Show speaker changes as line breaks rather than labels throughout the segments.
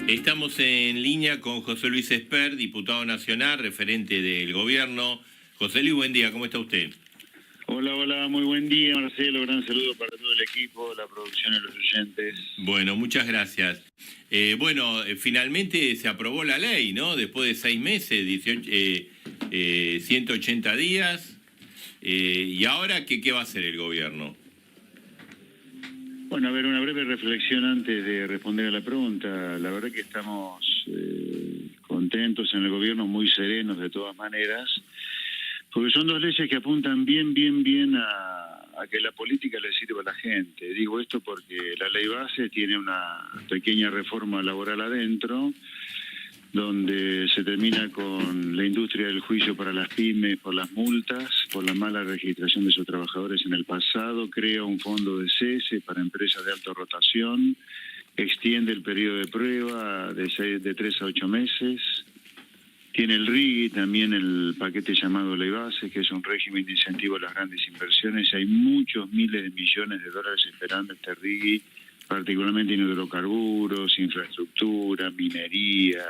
Estamos en línea con José Luis Espert, diputado nacional, referente del gobierno. José Luis, buen día, ¿cómo está usted?
Hola, muy buen día, Marcelo. Gran saludo para todo el equipo, la producción y los oyentes.
Bueno, muchas gracias. Finalmente se aprobó la ley, ¿no? Después de 6 meses, 180 días. ¿Y ahora qué va a hacer el gobierno?
Bueno, a ver, una breve reflexión antes de responder a la pregunta. La verdad que estamos contentos en el gobierno, muy serenos de todas maneras, porque son dos leyes que apuntan bien a que la política le sirva a la gente. Digo esto porque la ley base tiene una pequeña reforma laboral adentro, donde se termina con la industria del juicio para las pymes por las multas, por la mala registración de sus trabajadores en el pasado, crea un fondo de cese para empresas de alta rotación, extiende el periodo de prueba de 3 a 8 meses, tiene el RIGI, también el paquete llamado Ley Base, que es un régimen de incentivo a las grandes inversiones. Hay muchos miles de millones de dólares esperando este RIGI, particularmente en hidrocarburos, infraestructura, minería.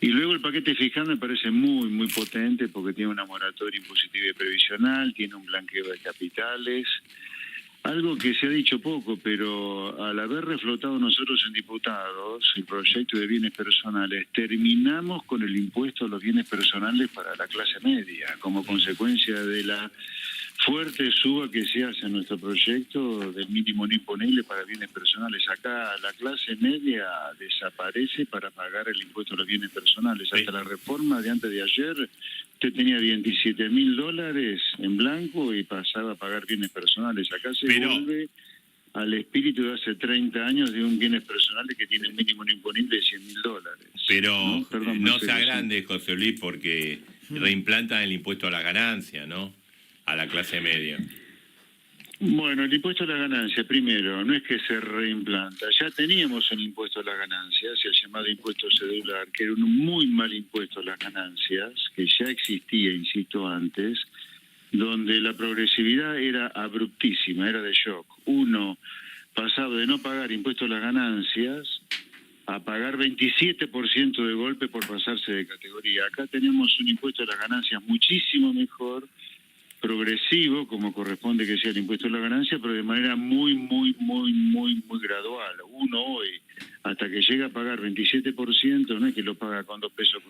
Y luego el paquete fiscal me parece muy potente porque tiene una moratoria impositiva y previsional, tiene un blanqueo de capitales, algo que se ha dicho poco, pero al haber reflotado nosotros en diputados el proyecto de bienes personales, terminamos con el impuesto a los bienes personales para la clase media, como consecuencia de la fuerte suba que se hace en nuestro proyecto del mínimo no imponible para bienes personales. Acá la clase media desaparece para pagar el impuesto a los bienes personales. Hasta la reforma de antes de ayer, usted tenía $27.000 en blanco y pasaba a pagar bienes personales. Acá se vuelve al espíritu de hace 30 años de un bienes personales que tiene el mínimo no imponible de $100.000.
Pero no sea grande, José Luis, porque reimplantan el impuesto a la ganancia, ¿no? A la clase media.
Bueno, el impuesto a la ganancia, primero, no es que se reimplanta. Ya teníamos un impuesto a las ganancias, el llamado impuesto cedular, que era un muy mal impuesto a las ganancias, que ya existía, insisto, antes, donde la progresividad era abruptísima, era de shock. Uno pasaba de no pagar impuesto a las ganancias a pagar 27% de golpe por pasarse de categoría. Acá tenemos un impuesto a las ganancias muchísimo mejor, progresivo, como corresponde que sea el impuesto a la ganancia, pero de manera muy gradual. Uno hoy, hasta que llega a pagar 27%, no es que lo paga con 2,50 pesos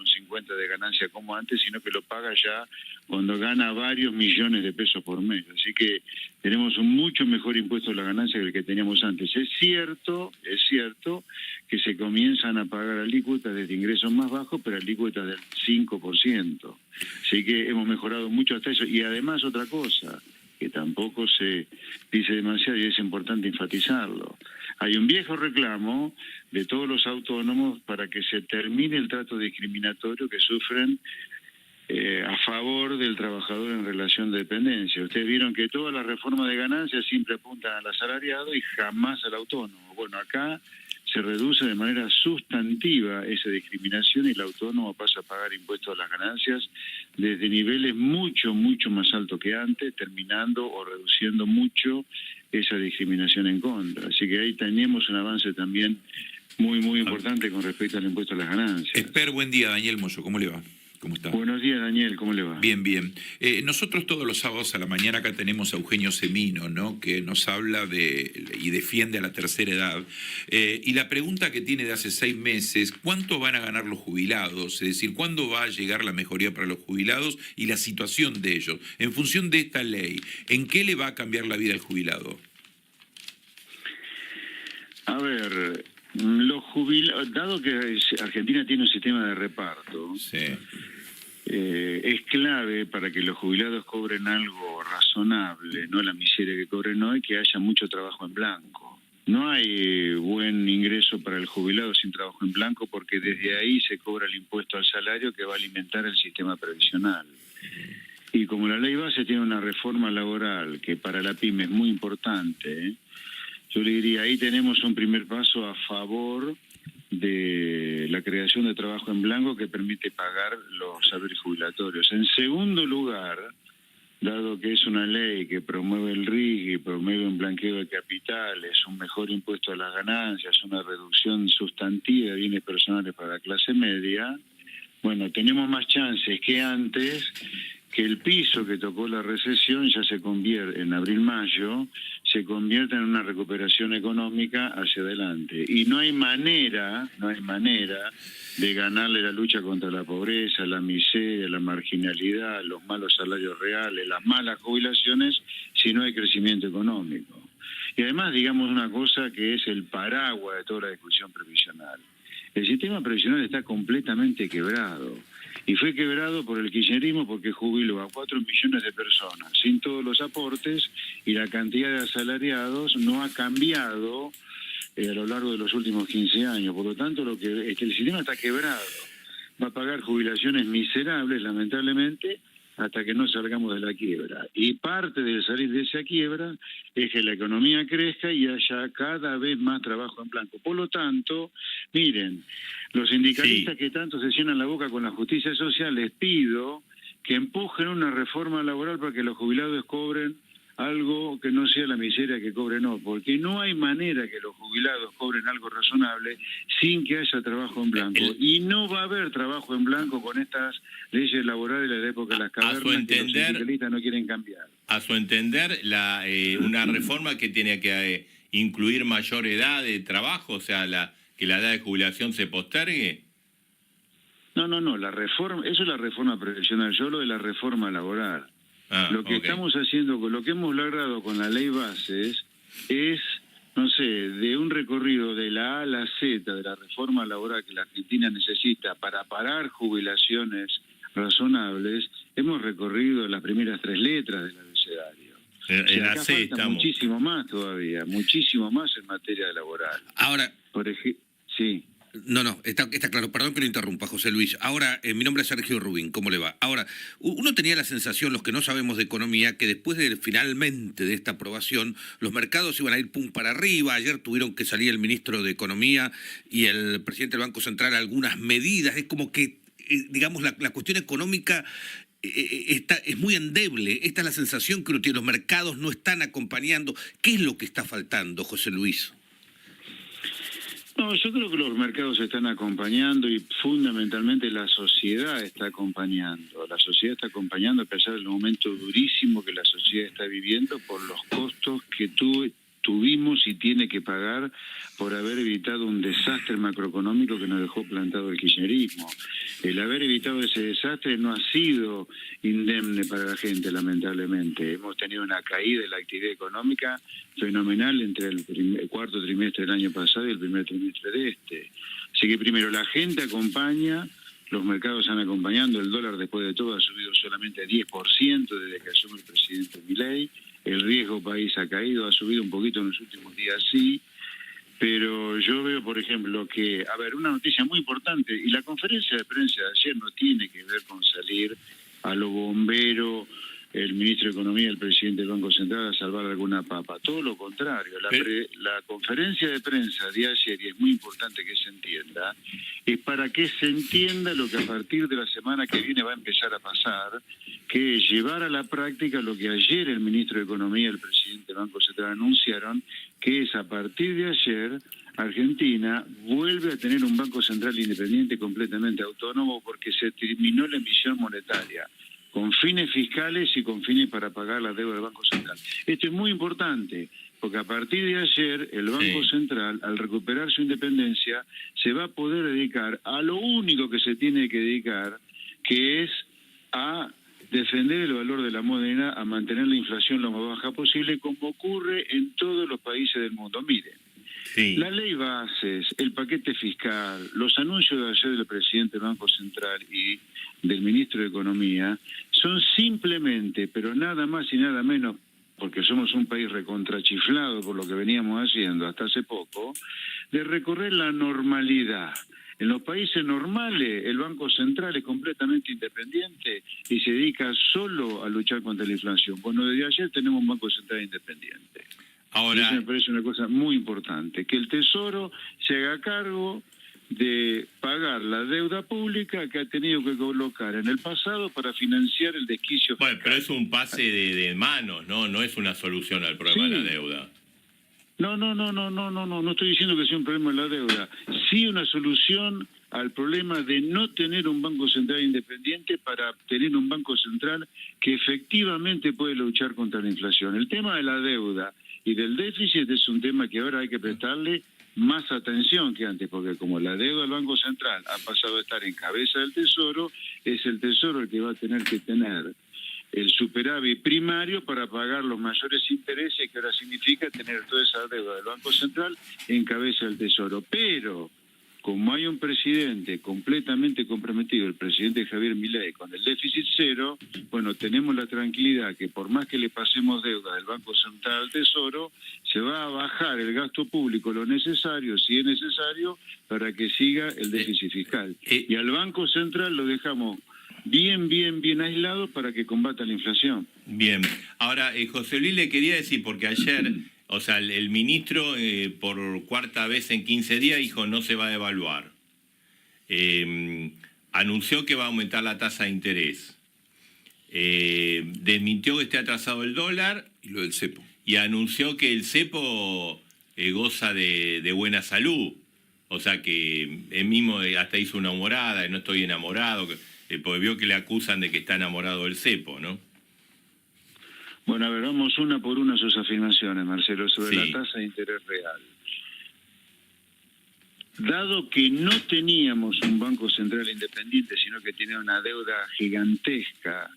de ganancia como antes, sino que lo paga ya cuando gana varios millones de pesos por mes. Así que tenemos un mucho mejor impuesto a la ganancia que el que teníamos antes. Es cierto que se comienzan a pagar alícuotas desde ingresos más bajos, pero alícuotas del 5%. Así que hemos mejorado mucho hasta eso. Y además otra cosa, que tampoco se dice demasiado y es importante enfatizarlo. Hay un viejo reclamo de todos los autónomos para que se termine el trato discriminatorio que sufren a favor del trabajador en relación de dependencia. Ustedes vieron que todas las reformas de ganancias siempre apuntan al asalariado y jamás al autónomo. Bueno, acá se reduce de manera sustantiva esa discriminación y el autónomo pasa a pagar impuestos a las ganancias desde niveles mucho más altos que antes, terminando o reduciendo mucho esa discriminación en contra. Así que ahí tenemos un avance también muy importante con respecto al impuesto a las ganancias.
Esper, buen día, Daniel Moyo, ¿cómo le va? ¿Cómo está?
Buenos días, Daniel, ¿cómo le va?
Bien. Nosotros todos los sábados a la mañana acá tenemos a Eugenio Semino, ¿no? Que nos habla y defiende a la tercera edad. Y la pregunta que tiene de hace 6 meses, ¿cuánto van a ganar los jubilados? Es decir, ¿cuándo va a llegar la mejoría para los jubilados y la situación de ellos? En función de esta ley, ¿en qué le va a cambiar la vida al jubilado?
A ver, los jubilados, dado que Argentina tiene un sistema de reparto,
sí.
Es clave para que los jubilados cobren algo razonable, no la miseria que cobren hoy, que haya mucho trabajo en blanco. No hay buen ingreso para el jubilado sin trabajo en blanco porque desde ahí se cobra el impuesto al salario que va a alimentar el sistema previsional. Y como la ley base tiene una reforma laboral que para la pyme es muy importante, yo le diría, ahí tenemos un primer paso a favor de la creación de trabajo en blanco que permite pagar los saberes jubilatorios. En segundo lugar, dado que es una ley que promueve el RIC y promueve un blanqueo de capitales, un mejor impuesto a las ganancias, una reducción sustantiva de bienes personales para la clase media, bueno, tenemos más chances que antes que el piso que tocó la recesión ya se convierte, en abril-mayo, se convierta en una recuperación económica hacia adelante. Y no hay manera de ganarle la lucha contra la pobreza, la miseria, la marginalidad, los malos salarios reales, las malas jubilaciones, si no hay crecimiento económico. Y además, digamos una cosa que es el paraguas de toda la discusión previsional. El sistema previsional está completamente quebrado. Y fue quebrado por el kirchnerismo porque jubiló a 4 millones de personas sin todos los aportes, y la cantidad de asalariados no ha cambiado a lo largo de los últimos 15 años. Por lo tanto, el sistema está quebrado. Va a pagar jubilaciones miserables, lamentablemente, hasta que no salgamos de la quiebra. Y parte de salir de esa quiebra es que la economía crezca y haya cada vez más trabajo en blanco. Por lo tanto, miren, los sindicalistas que tanto se llenan la boca con la justicia social, les pido que empujen una reforma laboral para que los jubilados cobren algo que no sea la miseria que cobren hoy, porque no hay manera que los jubilados cobren algo razonable sin que haya trabajo en blanco. Y no va a haber trabajo en blanco con estas leyes laborales de la época de las cavernas que los sindicalistas no quieren cambiar.
A su entender, una reforma que tiene que incluir mayor edad de trabajo, o sea, que la edad de jubilación se postergue.
No, la reforma, eso es la reforma previsional, yo hablo de la reforma laboral. Lo que estamos haciendo, lo que hemos logrado con la ley bases es, no sé, de un recorrido de la A a la Z de la reforma laboral que la Argentina necesita para parar jubilaciones razonables, hemos recorrido las primeras 3 letras del abecedario.
En la C estamos.
Muchísimo más todavía, muchísimo más en materia laboral.
Ahora,
por ejemplo, sí.
No, está claro. Perdón que lo interrumpa, José Luis. Ahora, mi nombre es Sergio Rubín. ¿Cómo le va? Ahora, uno tenía la sensación, los que no sabemos de economía, que después finalmente de esta aprobación, los mercados iban a ir pum para arriba. Ayer tuvieron que salir el ministro de Economía y el presidente del Banco Central a algunas medidas. Es como que, digamos, la cuestión económica es muy endeble. Esta es la sensación que uno tiene. Los mercados no están acompañando. ¿Qué es lo que está faltando, José Luis?
No, yo creo que los mercados están acompañando y fundamentalmente la sociedad está acompañando. La sociedad está acompañando a pesar del momento durísimo que la sociedad está viviendo por los costos que tuvimos y tiene que pagar por haber evitado un desastre macroeconómico que nos dejó plantado el kirchnerismo. El haber evitado ese desastre no ha sido indemne para la gente, lamentablemente. Hemos tenido una caída de la actividad económica fenomenal entre el cuarto trimestre del año pasado y el primer trimestre de este. Así que primero, la gente acompaña, los mercados están acompañando, el dólar después de todo ha subido solamente 10% desde que asume el presidente Milei, el riesgo país ha caído, ha subido un poquito en los últimos días, sí, pero yo veo, por ejemplo, que, una noticia muy importante, y la conferencia de prensa de ayer no tiene que ver con salir a lo bombero, el ministro de Economía, el presidente del Banco Central, a salvar alguna papa. Todo lo contrario. La conferencia de prensa de ayer, y es muy importante que se entienda, es para que se entienda lo que a partir de la semana que viene va a empezar a pasar, que es llevar a la práctica lo que ayer el ministro de Economía y el presidente del Banco Central anunciaron, que es a partir de ayer Argentina vuelve a tener un Banco Central independiente completamente autónomo porque se terminó la emisión monetaria, con fines fiscales y con fines para pagar la deuda del Banco Central. Esto es muy importante, porque a partir de ayer el Banco Central, al recuperar su independencia, se va a poder dedicar a lo único que se tiene que dedicar, que es a defender el valor de la moneda, a mantener la inflación lo más baja posible, como ocurre en todos los países del mundo. Miren, la ley bases, el paquete fiscal, los anuncios de ayer del presidente del Banco Central y del ministro de Economía son simplemente, pero nada más y nada menos, porque somos un país recontrachiflado por lo que veníamos haciendo hasta hace poco, de recorrer la normalidad. En los países normales el Banco Central es completamente independiente y se dedica solo a luchar contra la inflación. Bueno, desde ayer tenemos un Banco Central independiente. Ahora, eso me parece una cosa muy importante, que el Tesoro se haga cargo de pagar la deuda pública que ha tenido que colocar en el pasado para financiar el desquicio fiscal.
Bueno, pero es un pase de manos, ¿no? No es una solución al problema de la deuda.
No estoy diciendo que sea un problema de la deuda. Sí una solución al problema de no tener un Banco Central independiente para tener un Banco Central que efectivamente puede luchar contra la inflación. El tema de la deuda y del déficit es un tema que ahora hay que prestarle más atención que antes, porque como la deuda del Banco Central ha pasado a estar en cabeza del Tesoro, es el Tesoro el que va a tener que tener el superávit primario para pagar los mayores intereses, que ahora significa tener toda esa deuda del Banco Central en cabeza del Tesoro. Pero como hay un presidente completamente comprometido, el presidente Javier Milei, con el déficit cero, bueno, tenemos la tranquilidad que por más que le pasemos deuda del Banco Central al Tesoro, se va a bajar el gasto público lo necesario, si es necesario, para que siga el déficit fiscal. Y al Banco Central lo dejamos bien aislado para que combata la inflación.
Bien. Ahora, José Luis, le quería decir, porque ayer... O sea, el ministro por cuarta vez en 15 días dijo no se va a devaluar. Anunció que va a aumentar la tasa de interés. Desmintió que esté atrasado el dólar.
Y lo del cepo.
Y anunció que el cepo goza de buena salud. O sea, que él mismo hasta hizo una humorada, no estoy enamorado, porque vio que le acusan de que está enamorado del cepo, ¿no?
Bueno, a ver, vamos una por una sus afirmaciones, Marcelo, sobre la tasa de interés real. Dado que no teníamos un Banco Central independiente, sino que tenía una deuda gigantesca,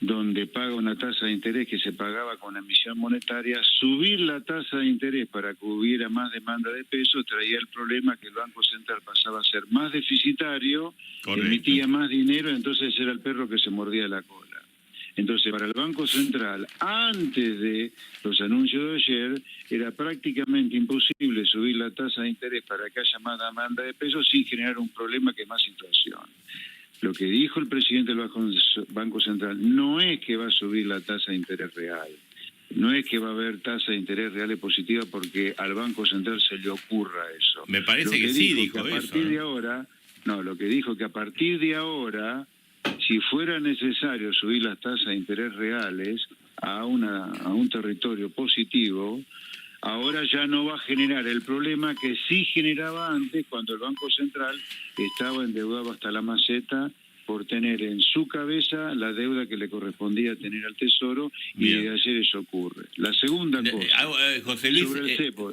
donde paga una tasa de interés que se pagaba con la emisión monetaria, subir la tasa de interés para que hubiera más demanda de pesos traía el problema que el Banco Central pasaba a ser más deficitario, emitía más dinero, entonces era el perro que se mordía la cola. Entonces, para el Banco Central, antes de los anuncios de ayer, era prácticamente imposible subir la tasa de interés para que haya más demanda de pesos sin generar un problema que es más inflación. Lo que dijo el presidente del Banco Central no es que va a subir la tasa de interés real, no es que va a haber tasa de interés reales positiva porque al Banco Central se le ocurra eso.
Me parece que sí dijo eso.
A partir de ahora, lo que dijo que a partir de ahora, si fuera necesario subir las tasas de interés reales a un territorio positivo, ahora ya no va a generar el problema que sí generaba antes cuando el Banco Central estaba endeudado hasta la maceta por tener en su cabeza la deuda que le correspondía tener al Tesoro. Bien. Y de ayer eso ocurre. La segunda cosa,
José Luis,
sobre el cepo,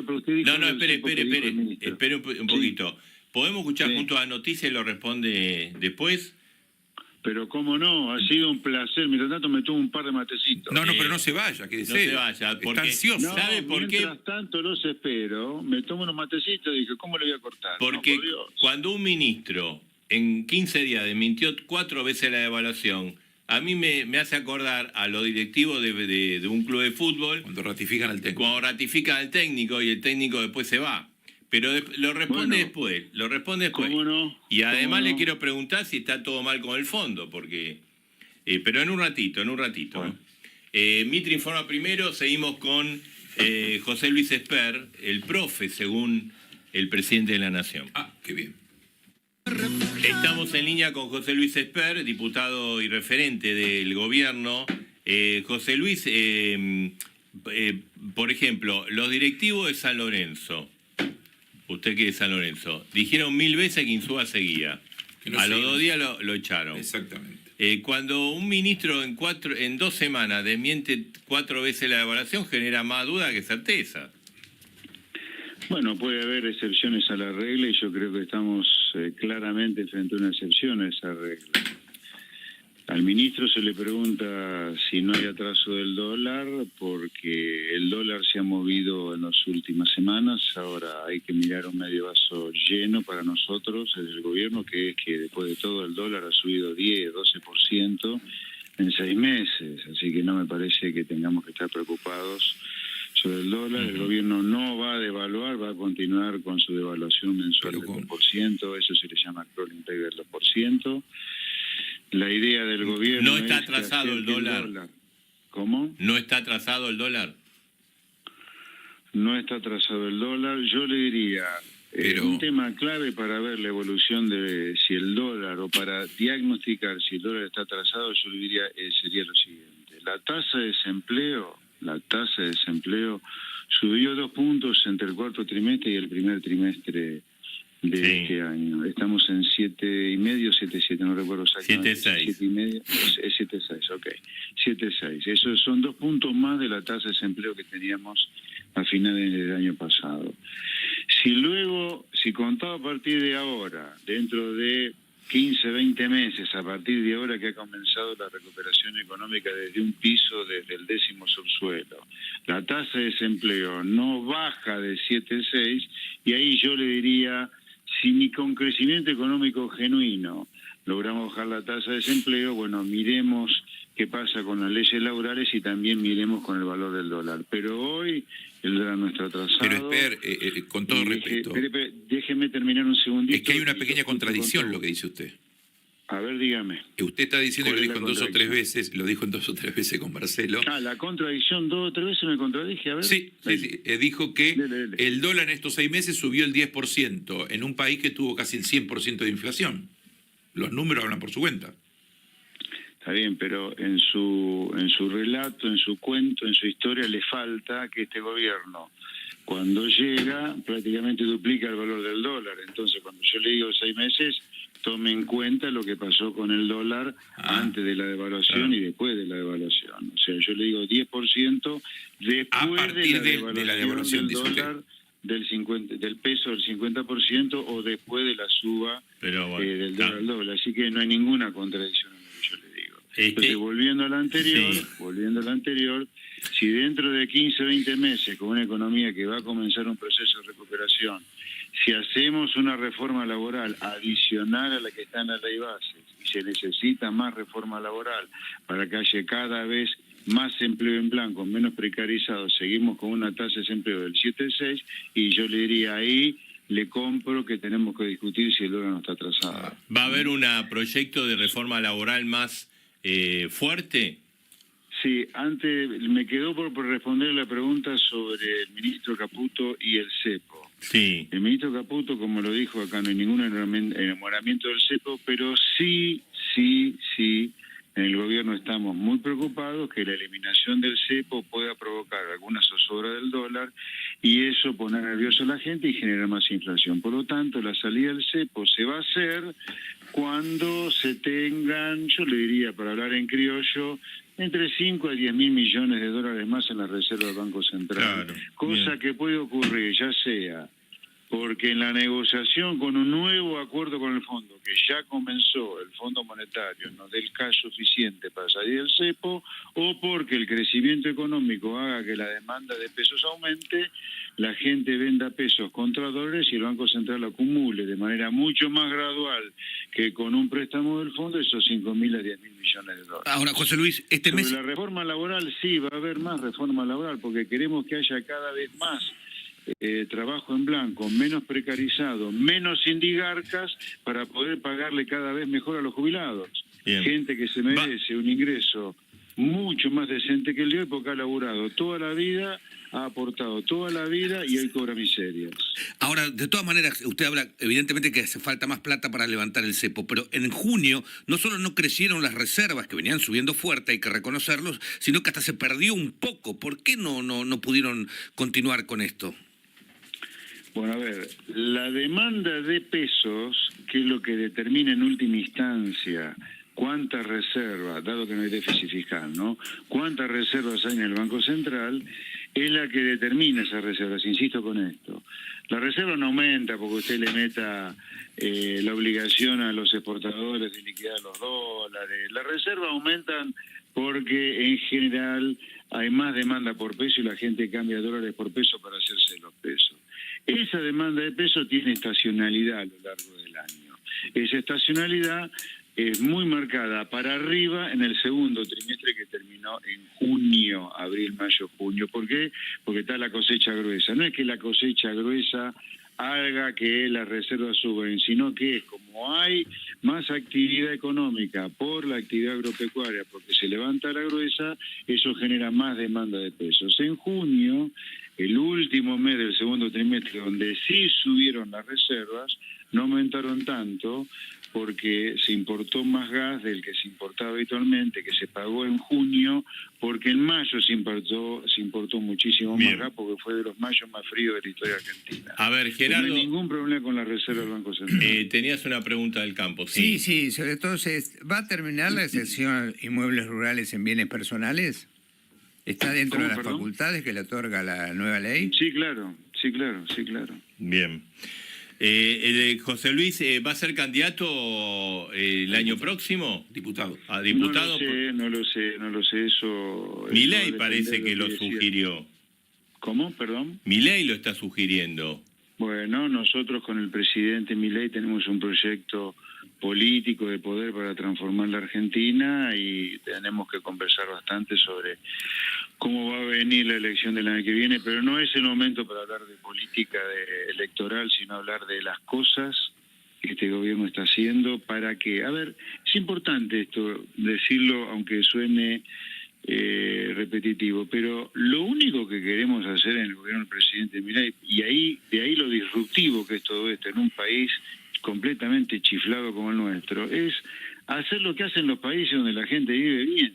pero usted dijo...
espere un poquito. Sí. ¿Podemos escuchar juntos la noticia y lo responde después?
Pero cómo no, ha sido un placer. Mientras tanto me tomo un par de matecitos.
No, pero no se vaya, que
no se vaya, porque
está ansioso.
¿Sabe por qué?
Mientras tanto los espero, me tomo unos matecitos y dije, ¿cómo le voy a cortar?
Porque cuando un ministro en 15 días desmintió 4 veces la devaluación, a mí me hace acordar a los directivos de un club de fútbol.
Cuando ratifican al técnico.
Cuando ratifican al técnico y el técnico después se va. Pero lo responde después.
¿Cómo no?
Y además le quiero preguntar si está todo mal con el fondo, porque pero en un ratito. Bueno. Mitre informa primero, seguimos con José Luis Esper, el profe, según el presidente de la Nación.
Qué bien.
Estamos en línea con José Luis Esper, diputado y referente del gobierno. José Luis, por ejemplo, los directivos de San Lorenzo, usted que es de San Lorenzo, dijeron 1000 veces que Insúa seguía. A los 2 días lo echaron.
Exactamente.
Cuando un ministro en 2 semanas desmiente 4 veces la devaluación, genera más duda que certeza.
Bueno, puede haber excepciones a la regla y yo creo que estamos claramente frente a una excepción a esa regla. Al ministro se le pregunta si no hay atraso del dólar, porque el dólar se ha movido en las últimas semanas. Ahora hay que mirar un medio vaso lleno para nosotros, desde el gobierno, que es que después de todo el dólar ha subido 10-12% en 6 meses. Así que no me parece que tengamos que estar preocupados sobre el dólar. El gobierno no va a devaluar, va a continuar con su devaluación mensual del 2%, eso se le llama crawling peg del 2%. La idea del gobierno
¿No está atrasado el dólar?
¿Cómo?
¿No está atrasado el dólar?
No está atrasado el dólar. Yo le diría,
Pero
un tema clave para ver la evolución de si el dólar, o para diagnosticar si el dólar está atrasado, yo le diría sería lo siguiente. La tasa de desempleo subió 2 puntos entre el cuarto trimestre y el primer trimestre de este año. Estamos en 7,5, 7,7, no recuerdo exactamente.
7,6.
7,5, es 7,6, ok. 7,6. Esos son 2 puntos más de la tasa de desempleo que teníamos a finales del año pasado. Si contado a partir de ahora, dentro de 15, 20 meses, a partir de ahora que ha comenzado la recuperación económica desde un piso, desde el 10º subsuelo, la tasa de desempleo no baja de 7,6, y ahí yo le diría, si ni con crecimiento económico genuino logramos bajar la tasa de desempleo, bueno, miremos qué pasa con las leyes laborales y también miremos con el valor del dólar. Pero hoy el dólar no está atrasado.
Pero con todo respeto,
déjeme terminar un segundito.
es que hay una pequeña contradicción lo que dice usted.
A ver, dígame.
Usted está diciendo que
¿Cuál
lo
es
dijo
la
en 2 o 3 veces, lo dijo en 2 o 3 veces con Marcelo.
La contradicción, 2 o 3 veces me contradije, a ver.
Sí. Dijo que
Dele.
el dólar en estos 6 meses subió el 10% en un país que tuvo casi el 100% de inflación. Los números hablan por su cuenta.
Está bien, pero en su relato, en su cuento, en su historia, le falta que este gobierno, cuando llega, prácticamente duplica el valor del dólar. Entonces, cuando yo le digo 6 meses, tome en cuenta lo que pasó con el dólar antes de la devaluación y después de la devaluación. O sea, yo le digo 10% después
A partir
de la devaluación del dólar,
usted.
del peso del 50%, o después de la suba del dólar al doble. Así que no hay ninguna contradicción en lo que yo le digo. Entonces, volviendo al anterior, si dentro de 15 o 20 meses, con una economía que va a comenzar un proceso de recuperación, si hacemos una reforma laboral adicional a la que está en la ley base, y se necesita más reforma laboral para que haya cada vez más empleo en blanco, menos precarizado, seguimos con una tasa de desempleo del 7,6, y yo le diría ahí, le compro que tenemos que discutir si el dólar no está atrasado.
¿Va a haber un proyecto de reforma laboral más fuerte?
Sí, antes me quedó por responder la pregunta sobre el ministro Caputo y el cepo.
Sí.
El ministro Caputo, como lo dijo acá, no hay ningún enamoramiento del cepo, pero sí, en el gobierno estamos muy preocupados que la eliminación del cepo pueda provocar alguna zozobra del dólar y eso poner nervioso a la gente y generar más inflación. Por lo tanto, la salida del cepo se va a hacer cuando se tengan, yo le diría, para hablar en criollo, entre 5 a 10 mil millones de dólares más en la reserva del Banco Central.
Claro,
cosa
bien.
que puede ocurrir, ya sea porque en la negociación con un nuevo acuerdo con el fondo, que ya comenzó el Fondo Monetario, no dé el cash suficiente para salir del cepo, o porque el crecimiento económico haga que la demanda de pesos aumente, la gente venda pesos contra dólares y el Banco Central acumule de manera mucho más gradual que con un préstamo del fondo esos 5.000 a 10.000 millones de dólares.
Ahora, José Luis,
Sobre la reforma laboral, sí, va a haber más reforma laboral, porque queremos que haya cada vez más trabajo en blanco, menos precarizado, menos indigarcas, para poder pagarle cada vez mejor a los jubilados.
Bien.
Gente que se merece un ingreso mucho más decente que el de hoy, porque ha laburado toda la vida, ha aportado toda la vida y hoy cobra miserias.
Ahora, de todas maneras, usted habla evidentemente que hace falta más plata para levantar el cepo, pero en junio no solo no crecieron las reservas, que venían subiendo fuerte, hay que reconocerlos, sino que hasta se perdió un poco. ¿Por qué no pudieron continuar con esto?
Bueno, a ver, la demanda de pesos, que es lo que determina en última instancia cuántas reservas, dado que no hay déficit fiscal, ¿no? Cuántas reservas hay en el Banco Central, es la que determina esas reservas, insisto con esto. La reserva no aumenta porque usted le meta la obligación a los exportadores de liquidar los dólares. Las reservas aumentan porque en general hay más demanda por peso y la gente cambia dólares por peso para hacerse los pesos. Esa demanda de peso tiene estacionalidad a lo largo del año. Esa estacionalidad es muy marcada para arriba en el segundo trimestre, que terminó en junio, abril, mayo, junio. ¿Por qué? Porque está la cosecha gruesa. No es que la cosecha gruesa haga que las reservas suban, sino que es como hay más actividad económica por la actividad agropecuaria, porque se levanta la gruesa, eso genera más demanda de pesos. En junio, el último mes del segundo trimestre, donde sí subieron las reservas, no aumentaron tanto porque se importó más gas del que se importaba habitualmente, que se pagó en junio, porque en mayo se importó muchísimo
Bien.
más gas, porque fue de los mayos más fríos de la historia argentina.
A ver,
No
Gerardo,
hay ningún problema con la reserva del Banco Central.
tenías una pregunta del campo.
Sí, sí, sobre todo, ¿va a terminar la excepción a inmuebles rurales en bienes personales? ¿Está dentro de
¿Cómo,
las
perdón?
facultades que le otorga la nueva ley?
Sí, claro, sí, claro, sí, claro.
Bien. José Luis, ¿va a ser candidato el año próximo
Diputado.
a diputado?
No lo sé, eso...
Milei
eso va a
parece
depender
que
de
lo
decida.
sugirió.
¿Cómo? Perdón.
Milei lo está sugiriendo.
Bueno, nosotros con el presidente Milei tenemos un proyecto político de poder para transformar la Argentina y tenemos que conversar bastante sobre cómo va a venir la elección del año que viene, pero no es el momento para hablar de política electoral, sino hablar de las cosas que este gobierno está haciendo para que, a ver, es importante esto, decirlo aunque suene repetitivo, pero lo único que queremos hacer en el gobierno del presidente Milei, y de ahí lo disruptivo que es todo esto en un país completamente chiflado como el nuestro, es hacer lo que hacen los países donde la gente vive bien.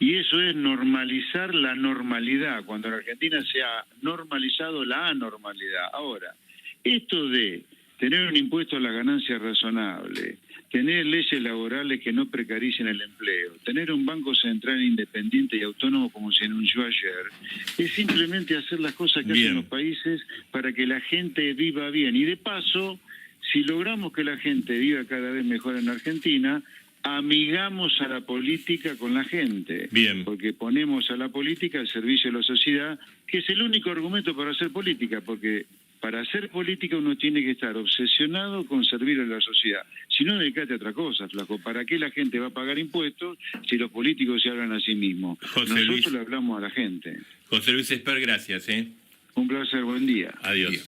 Y eso es normalizar la normalidad, cuando en Argentina se ha normalizado la anormalidad. Ahora, esto de tener un impuesto a las ganancias razonable, tener leyes laborales que no precaricen el empleo, tener un banco central independiente y autónomo como se anunció ayer, es simplemente hacer las cosas que
Bien.
hacen los países para que la gente viva bien. Y de paso, si logramos que la gente viva cada vez mejor en Argentina, amigamos a la política con la gente.
Bien.
Porque ponemos a la política al servicio de la sociedad, que es el único argumento para hacer política, porque para hacer política uno tiene que estar obsesionado con servir a la sociedad. Si no, dedicate a otra cosa, flaco. ¿Para qué la gente va a pagar impuestos si los políticos se hablan a sí mismos?
José
Nosotros
Luis.
le hablamos a la gente.
José Luis Esper, gracias.
Un placer, buen día.
Adiós.